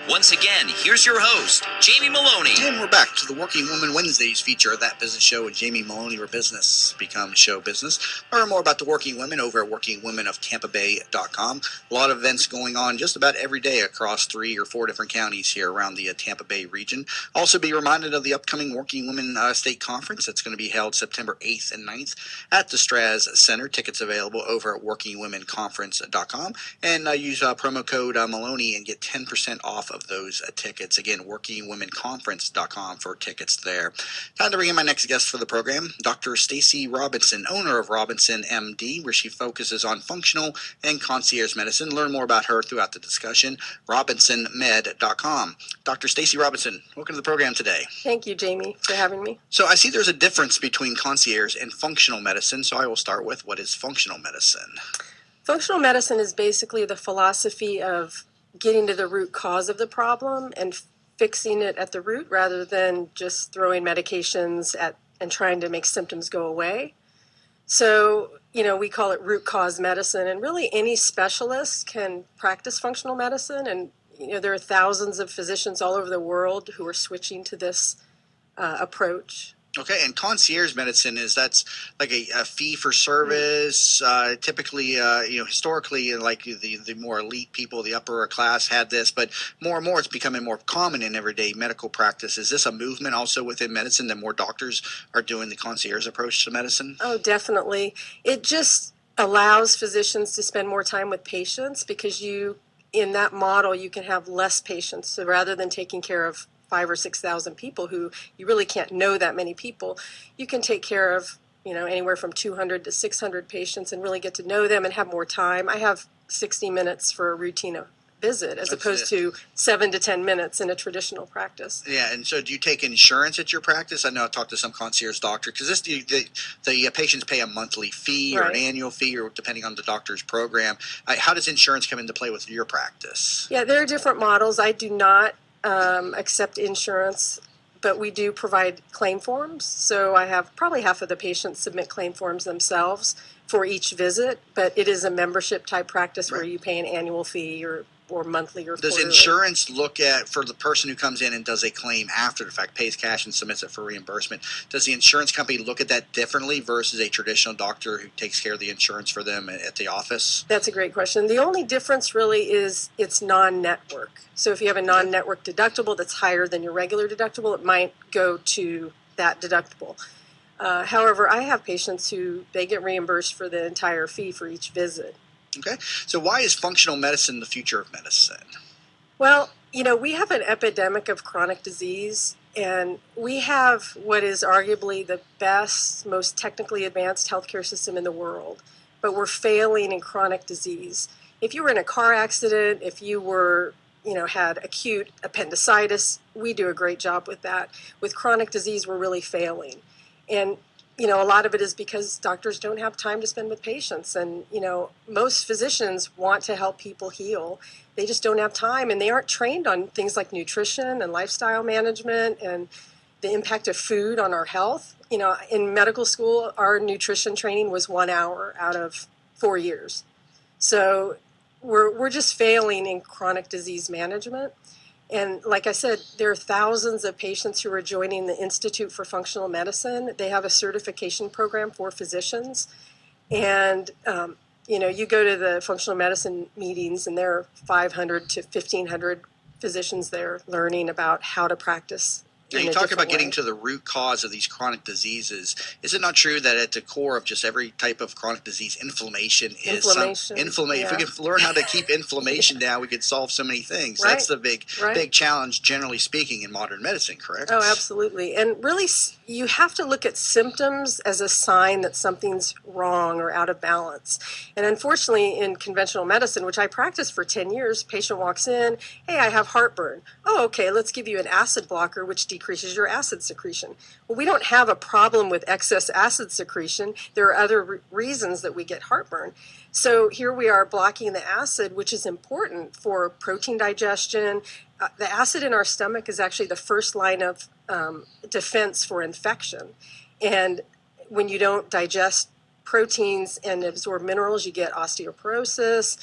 Once again, here's your host, Jamie Maloney. And we're back to the Working Woman Wednesdays feature of That Business Show with Jamie Maloney, where business becomes show business. Learn more about the working women over at workingwomenoftampabay.com. A lot of events going on just about every day across 3 or 4 different counties here around the Tampa Bay region. Also be reminded of the upcoming Working Women State Conference that's going to be held September 8th and 9th at the Straz Center. Tickets available over at workingwomenconference.com. And use promo code Maloney and get 10% off of those tickets. Again, workingwomenconference.com for tickets there. Time to bring in my next guest for the program, Dr. Stacy Robinson, owner of Robinson MD, where she focuses on functional and concierge medicine. Learn more about her throughout the discussion, robinsonmed.com. Dr. Stacy Robinson, welcome to the program today. Thank you, Jamie, for having me. So I see there's a difference between concierge and functional medicine, so I will start with what is functional medicine? Functional medicine is basically the philosophy of getting to the root cause of the problem and fixing it at the root rather than just throwing medications at and trying to make symptoms go away. So, we call it root cause medicine, and really any specialist can practice functional medicine. And, there are thousands of physicians all over the world who are switching to this approach. Okay, and concierge medicine that's like a fee for service. Typically, historically, like the more elite people, the upper class had this, but more and more it's becoming more common in everyday medical practice. Is this a movement also within medicine that more doctors are doing the concierge approach to medicine? Oh, definitely. It just allows physicians to spend more time with patients because in that model, you can have less patients. So rather than taking care of 5,000 or 6,000 people who you really can't know that many people, you can take care of, anywhere from 200 to 600 patients and really get to know them and have more time. I have 60 minutes for a routine visit as opposed to 7 to 10 minutes in a traditional practice. Yeah, and so do you take insurance at your practice? I know I talked to some concierge doctor because the patients pay a monthly fee or an annual fee, or depending on the doctor's program. How does insurance come into play with your practice? Yeah, there are different models. I do not accept insurance, but we do provide claim forms. So I have probably half of the patients submit claim forms themselves for each visit, but it is a membership type practice where you pay an annual fee or monthly or Does quarterly. Insurance look at, for the person who comes in and does a claim after the fact, pays cash and submits it for reimbursement, does the insurance company look at that differently versus a traditional doctor who takes care of the insurance for them at the office? That's a great question. The only difference really is it's non-network. So if you have a non-network deductible that's higher than your regular deductible, it might go to that deductible. However, I have patients who they get reimbursed for the entire fee for each visit. Okay, so why is functional medicine the future of medicine? Well, we have an epidemic of chronic disease, and we have what is arguably the best, most technically advanced healthcare system in the world, but we're failing in chronic disease. If you were in a car accident, if you were, had acute appendicitis, we do a great job with that. With chronic disease, we're really failing. And a lot of it is because doctors don't have time to spend with patients. And, most physicians want to help people heal. They just don't have time, and they aren't trained on things like nutrition and lifestyle management and the impact of food on our health. In medical school, our nutrition training was 1 hour out of 4 years. So we're just failing in chronic disease management. And like I said, there are thousands of patients who are joining the Institute for Functional Medicine. They have a certification program for physicians. And, you go to the functional medicine meetings, and there are 500 to 1,500 physicians there learning about how to practice. Now, you talk about getting to the root cause of these chronic diseases. Is it not true that at the core of just every type of chronic disease, inflammation is inflammation? Yeah. If we could learn how to keep inflammation down, we could solve so many things. Right. That's the big challenge, generally speaking, in modern medicine, correct? Oh, absolutely. And really, you have to look at symptoms as a sign that something's wrong or out of balance. And unfortunately, in conventional medicine, which I practiced for 10 years, patient walks in, hey, I have heartburn. Oh, okay, let's give you an acid blocker, which decreases your acid secretion. Well, we don't have a problem with excess acid secretion. There are other reasons that we get heartburn. So here we are blocking the acid, which is important for protein digestion. The acid in our stomach is actually the first line of defense for infection. And when you don't digest proteins and absorb minerals, you get osteoporosis.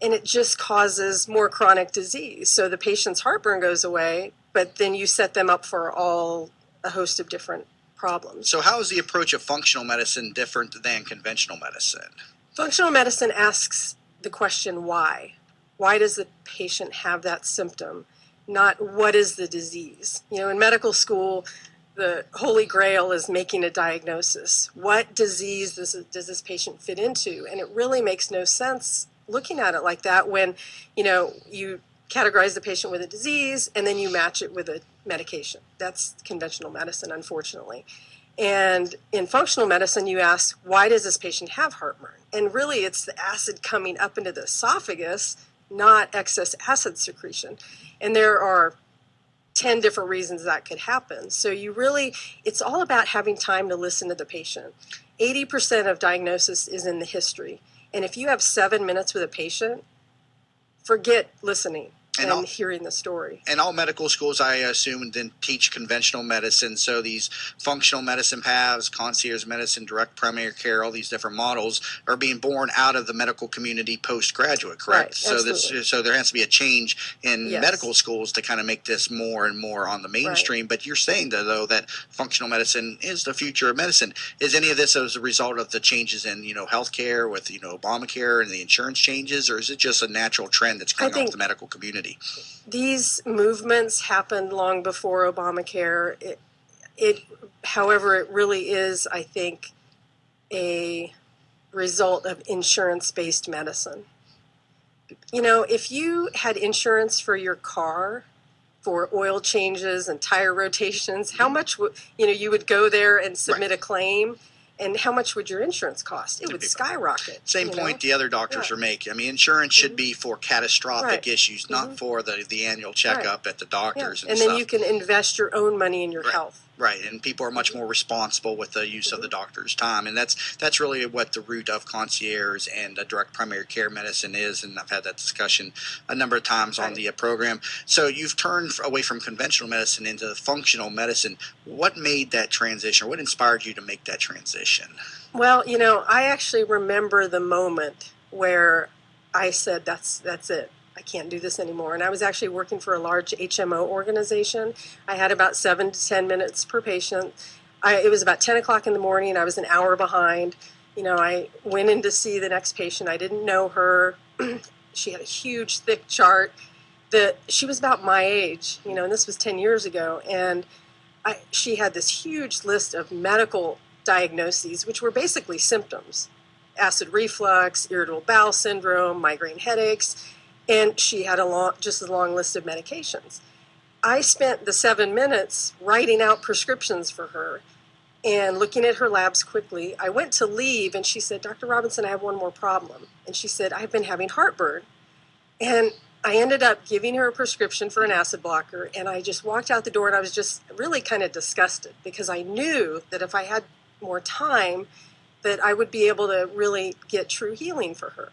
and it just causes more chronic disease. So the patient's heartburn goes away, but then you set them up for a host of different problems. So how is the approach of functional medicine different than conventional medicine? Functional medicine asks the question why. Why does the patient have that symptom? Not what is the disease. In medical school, the holy grail is making a diagnosis. What disease does this patient fit into? And it really makes no sense looking at it like that when, you categorize the patient with a disease and then you match it with a medication. That's conventional medicine, unfortunately. And in functional medicine, you ask, why does this patient have heartburn? And really, it's the acid coming up into the esophagus, not excess acid secretion. And there are 10 different reasons that could happen. So it's all about having time to listen to the patient. 80% of diagnosis is in the history. And if you have 7 minutes with a patient, forget listening and hearing the story. And all medical schools, I assume, then teach conventional medicine. So these functional medicine paths, concierge medicine, direct primary care, all these different models are being born out of the medical community postgraduate, correct? Right, so there has to be a change in Yes. medical schools to kind of make this more and more on the mainstream. But you're saying, though, that functional medicine is the future of medicine. Is any of this as a result of the changes in, healthcare with, Obamacare and the insurance changes, or is it just a natural trend that's coming off the medical community? These movements happened long before Obamacare. However, it really is, I think, a result of insurance-based medicine. If you had insurance for your car, for oil changes and tire rotations, how much would, you would go there and submit a claim, and how much would your insurance cost? It would skyrocket. Same point the other doctors are making. I mean, insurance should be for catastrophic issues, not for the annual checkup at the doctors and then you can invest your own money in your health. Right, and people are much more responsible with the use of the doctor's time, and that's really what the root of concierge and direct primary care medicine is, and I've had that discussion a number of times on the program. So you've turned away from conventional medicine into functional medicine. What made that transition, or what inspired you to make that transition? Well, I actually remember the moment where I said, that's it. I can't do this anymore. And I was actually working for a large HMO organization. I had about 7 to 10 minutes per patient. It was about 10 o'clock in the morning. I was an hour behind. I went in to see the next patient. I didn't know her. She had a huge, thick chart. She was about my age, and this was 10 years ago. And she had this huge list of medical diagnoses, which were basically symptoms: acid reflux, irritable bowel syndrome, migraine headaches. And she had just a long list of medications. I spent the 7 minutes writing out prescriptions for her and looking at her labs quickly. I went to leave and she said, Dr. Robinson, I have one more problem. And she said, I've been having heartburn. And I ended up giving her a prescription for an acid blocker. And I just walked out the door and I was just really kind of disgusted because I knew that if I had more time, that I would be able to really get true healing for her.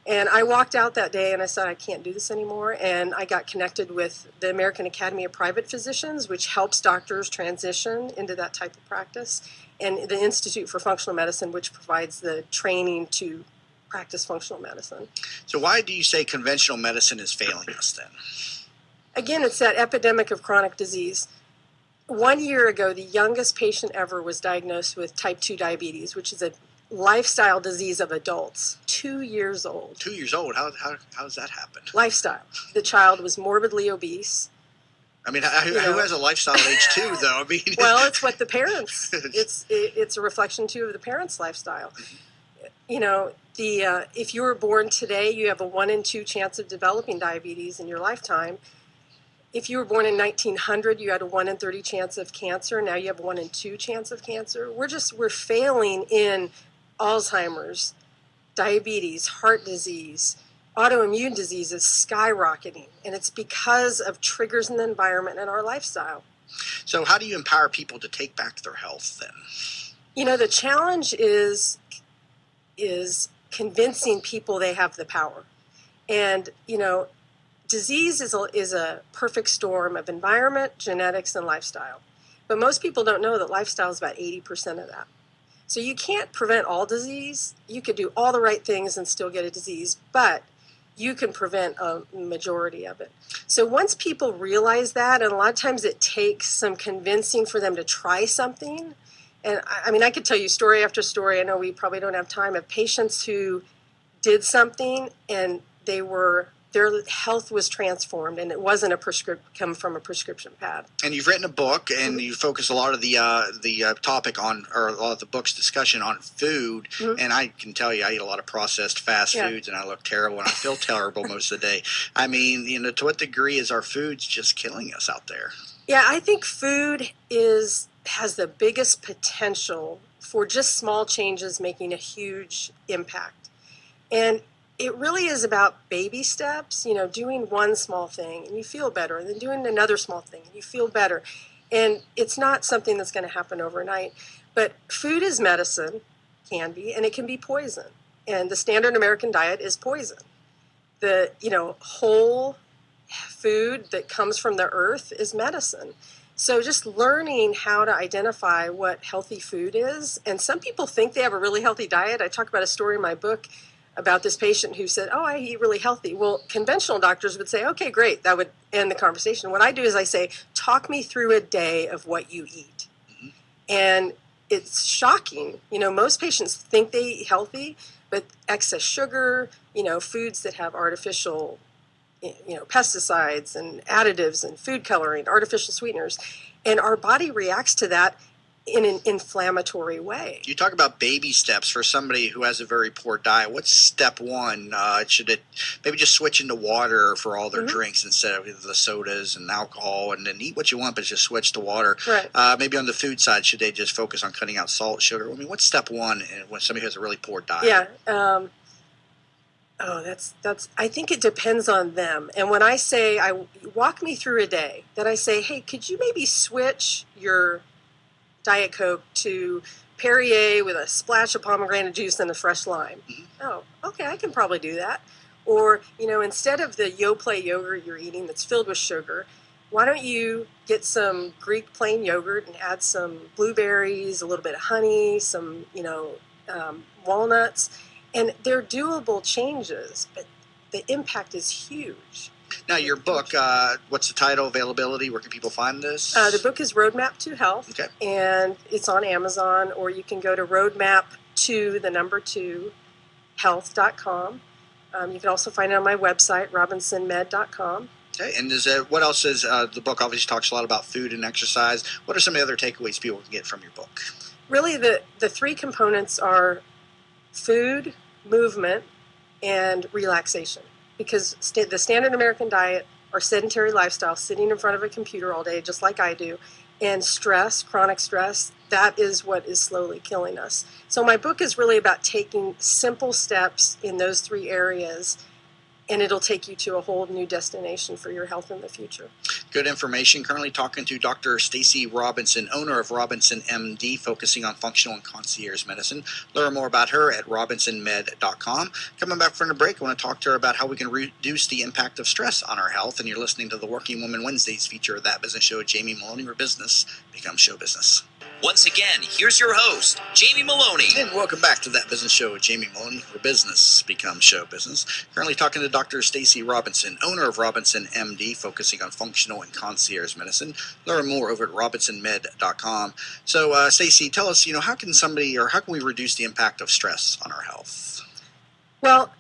And I walked out that day and I said, I can't do this anymore. And I got connected with the American Academy of Private Physicians, which helps doctors transition into that type of practice, and the Institute for Functional Medicine, which provides the training to practice functional medicine. So why do you say conventional medicine is failing us then? Again, it's that epidemic of chronic disease. 1 year ago, the youngest patient ever was diagnosed with type 2 diabetes, which is a lifestyle disease of adults. 2 years old. 2 years old? How does that happen? Lifestyle. The child was morbidly obese. I mean, who has a lifestyle at age 2, though? I mean, well, it's what the parents. It's a reflection too of the parents' lifestyle. If you were born today, you have a 1 in 2 chance of developing diabetes in your lifetime. If you were born in 1900, you had a 1 in 30 chance of cancer. Now you have a 1 in 2 chance of cancer. We're failing in Alzheimer's, diabetes, heart disease, autoimmune disease is skyrocketing, and it's because of triggers in the environment and our lifestyle. So how do you empower people to take back their health then? The challenge is convincing people they have the power. And, disease is a perfect storm of environment, genetics, and lifestyle. But most people don't know that lifestyle is about 80% of that. So you can't prevent all disease. You could do all the right things and still get a disease. But you can prevent a majority of it. So once people realize that, and a lot of times it takes some convincing for them to try something. And I mean, I could tell you story after story. I know we probably don't have time, of patients who did something and their health was transformed, and it wasn't come from a prescription pad. And you've written a book, and you focus a lot of the topic on, or a lot of the book's discussion on food. And I can tell you, I eat a lot of processed fast foods, and I look terrible, and I feel terrible most of the day. I mean, to what degree is our foods just killing us out there? Yeah, I think food has the biggest potential for just small changes making a huge impact. And it really is about baby steps, doing one small thing and you feel better, and then doing another small thing and you feel better. And it's not something that's going to happen overnight. But food is medicine, can be, and it can be poison. And the standard American diet is poison. The, whole food that comes from the earth is medicine. So just learning how to identify what healthy food is. And some people think they have a really healthy diet. I talk about a story in my book about this patient who said, I eat really healthy. Well, conventional doctors would say, okay, great. That would end the conversation. What I do is I say, talk me through a day of what you eat. And it's shocking. Most patients think they eat healthy, but excess sugar, foods that have artificial, pesticides and additives and food coloring, artificial sweeteners. And our body reacts to that in an inflammatory way. You talk about baby steps for somebody who has a very poor diet. What's step one? Should it maybe just switch into water for all their drinks instead of the sodas and alcohol, and then eat what you want, but just switch to water? Right. Maybe on the food side, should they just focus on cutting out salt, sugar? I mean, what's step one when somebody has a really poor diet? Yeah. That's. I think it depends on them. And when I say, walk me through a day, then I say, hey, could you maybe switch your Diet Coke to Perrier with a splash of pomegranate juice and a fresh lime? Oh, okay, I can probably do that. Or, instead of the Yoplait yogurt you're eating that's filled with sugar, why don't you get some Greek plain yogurt and add some blueberries, a little bit of honey, some, walnuts. And they're doable changes, but the impact is huge. Now, your book, what's the title, availability? Where can people find this? The book is Roadmap to Health, Okay. And it's on Amazon, or you can go to roadmap2health.com. You can also find it on my website, robinsonmed.com. Okay, and what else is the book obviously talks a lot about food and exercise. What are some of the other takeaways people can get from your book? Really, the three components are food, movement, and relaxation. Because the standard American diet, our sedentary lifestyle, sitting in front of a computer all day, just like I do, and stress, chronic stress, that is what is slowly killing us. So my book is really about taking simple steps in those three areas, and it'll take you to a whole new destination for your health in the future. Good information. Currently talking to Dr. Stacy Robinson, owner of Robinson MD, focusing on functional and concierge medicine. Learn more about her at robinsonmed.com. Coming back from the break, I want to talk to her about how we can reduce the impact of stress on our health. And you're listening to the Working Woman Wednesdays feature of That Business Show with Jamie Maloney, where business becomes show business. Once again, here's your host, Jamie Maloney. And welcome back to That Business Show with Jamie Maloney, where business becomes show business. Currently talking to Dr. Stacy Robinson, owner of Robinson MD, focusing on functional and concierge medicine. Learn more over at robinsonmed.com. So, Stacy, tell us, how can we reduce the impact of stress on our health? Well,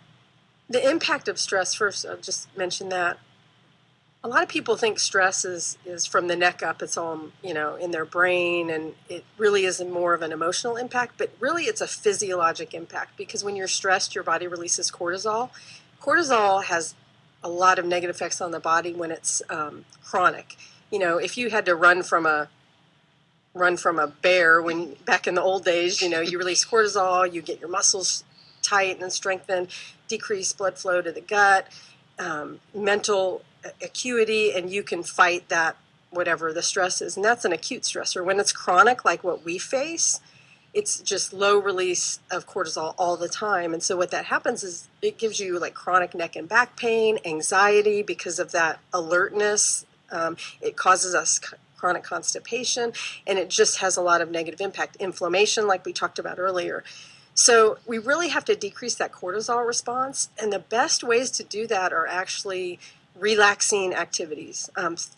the impact of stress, first, I'll just mention that. A lot of people think stress is from the neck up. It's all, in their brain, and it really is more of an emotional impact, but really it's a physiologic impact, because when you're stressed, your body releases cortisol. Cortisol has a lot of negative effects on the body when it's chronic. If you had to run from a bear back in the old days, you release cortisol, you get your muscles tight and strengthened, decrease blood flow to the gut, mental acuity, and you can fight that, whatever the stress is. And that's an acute stressor. When it's chronic, like what we face, it's just low release of cortisol all the time. And so what that happens is it gives you like chronic neck and back pain, anxiety because of that alertness. It causes us chronic constipation, and it just has a lot of negative impact. Inflammation, like we talked about earlier. So we really have to decrease that cortisol response. And the best ways to do that are actually relaxing activities.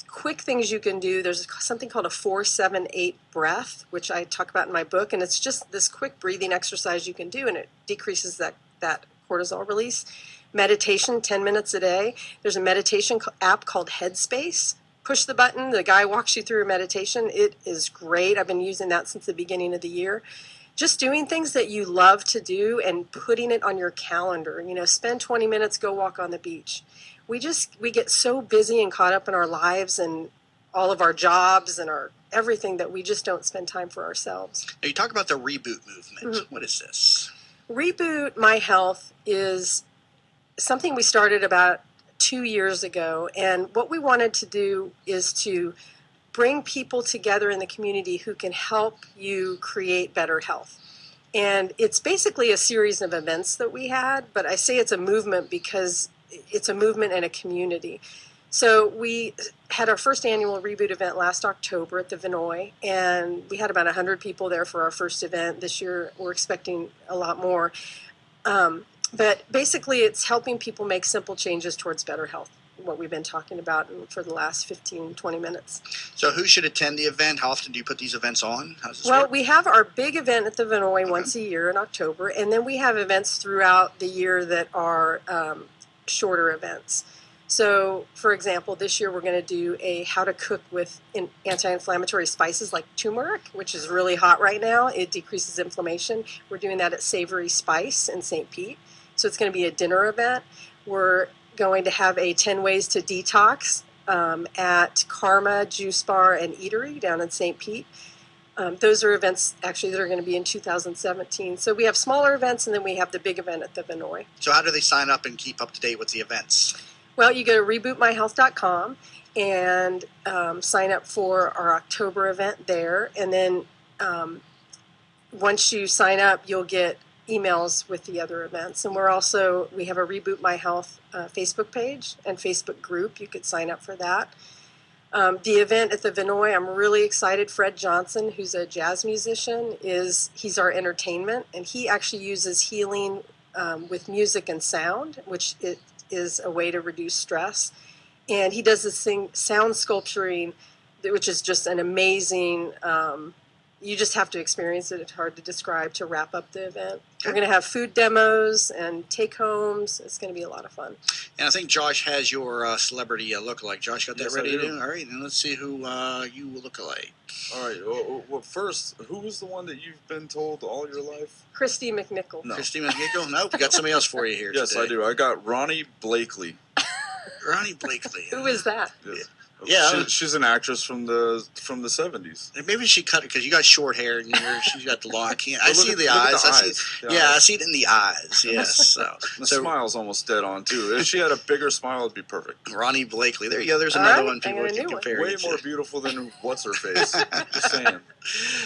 Quick things you can do. There's something called a 4-7-8 breath, which I talk about in my book. And it's just this quick breathing exercise you can do, and it decreases that cortisol release. Meditation, 10 minutes a day. There's a meditation app called Headspace. Push the button, the guy walks you through a meditation. It is great. I've been using that since the beginning of the year. Just doing things that you love to do and putting it on your calendar. Spend 20 minutes, go walk on the beach. We get so busy and caught up in our lives and all of our jobs and our everything that we just don't spend time for ourselves. Now, you talk about the reboot movement. Mm-hmm. What is this? Reboot My Health is something we started about 2 years ago, and what we wanted to do is to bring people together in the community who can help you create better health. And it's basically a series of events that we had, but I say it's a movement because it's a movement and a community. So we had our first annual Reboot event last October at the Vinoy, and we had about 100 people there for our first event. This year we're expecting a lot more. But basically it's helping people make simple changes towards better health, what we've been talking about for the last 15-20 minutes. So who should attend the event? How often do you put these events on? How does this Well, work? we have our big event at the Vinoy once a year in October, and then we have events throughout the year that are shorter events. So, for example, this year we're going to do a how to cook with anti-inflammatory spices like turmeric, which is really hot right now. It decreases inflammation. We're doing that at Savory Spice in St. Pete. So it's going to be a dinner event. We're going to have a 10 ways to detox at Karma Juice Bar and Eatery down in St. Pete. Those are events actually that are going to be in 2017. So we have smaller events, and then we have the big event at the Vinoy. So how do they sign up and keep up to date with the events? Well, you go to rebootmyhealth.com and sign up for our October event there. And then once you sign up, you'll get emails with the other events. And we have a Reboot My Health Facebook page and Facebook group. You could sign up for that. The event at the Vinoy, I'm really excited. Fred Johnson, who's a jazz musician, he's our entertainment, and he actually uses healing with music and sound, which is a way to reduce stress. And he does this thing, sound sculpturing, which is just an amazing, you just have to experience it. It's hard to describe to wrap up the event. We're going to have food demos and take-homes. It's going to be a lot of fun. And I think Josh has your celebrity lookalike. Josh, got that Yes, ready I to do. do? All right, and let's see who you look alike. All right. Well, first, who was the one that you've been told all your life? Christy McNichol. No. Christy McNichol? Nope, we got somebody else for you here Yes, today. I do. I got Ronnie Blakely. Ronnie Blakely. Who is that? Yes. Yeah. She's an actress from the 70s. Maybe she cut it because you got short hair and she's got the long. I can't. I But look see at- the look at eyes. the I see. eyes. The Yeah, I eyes. see it in the eyes. Yes. So The so smile's almost dead on too. If she had a bigger smile, it'd be perfect. Ronnie Blakely. There you go. There's All another right, one I people got a can new one. compare. Way you to. more beautiful than what's her face. Just saying.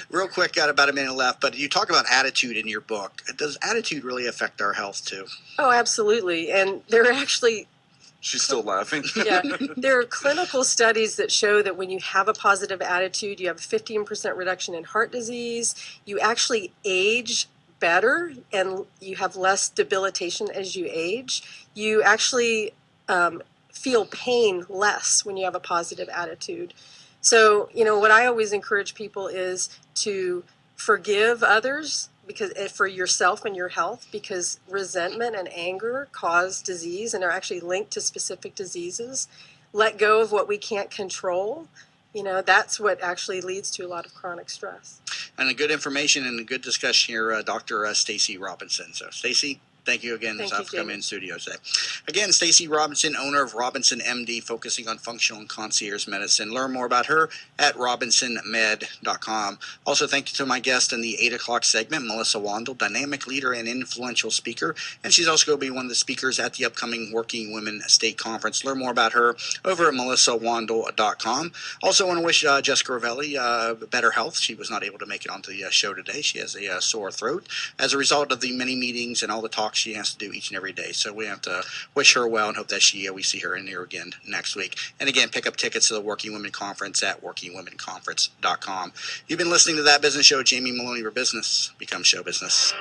Real quick, got about a minute left, but you talk about attitude in your book. Does attitude really affect our health too? Oh, absolutely. And there are actually, She's still laughing. yeah, there are clinical studies that show that when you have a positive attitude, you have a 15% reduction in heart disease. You actually age better and you have less debilitation as you age. You actually feel pain less when you have a positive attitude. So, what I always encourage people is to forgive others because for yourself and your health, because resentment and anger cause disease and are actually linked to specific diseases. Let go of what we can't control. That's what actually leads to a lot of chronic stress. And a good information and a good discussion here, Dr. Stacy Robinson. So, Stacy, thank you again Thank for you, coming Jamie. in studio today. Again, Stacy Robinson, owner of Robinson MD, focusing on functional and concierge medicine. Learn more about her at robinsonmed.com. Also, thank you to my guest in the 8 o'clock segment, Melissa Wandel, dynamic leader and influential speaker. And she's also going to be one of the speakers at the upcoming Working Women State Conference. Learn more about her over at melissawandel.com. Also, want to wish Jessica Ravelli better health. She was not able to make it onto the show today. She has a sore throat as a result of the many meetings and all the talks she has to do each and every day. So we have to wish her well and hope that we see her in here again next week. And again, pick up tickets to the Working Women Conference at workingwomenconference.com. You've been listening to That Business Show. Jamie Maloney, for business. Become show business.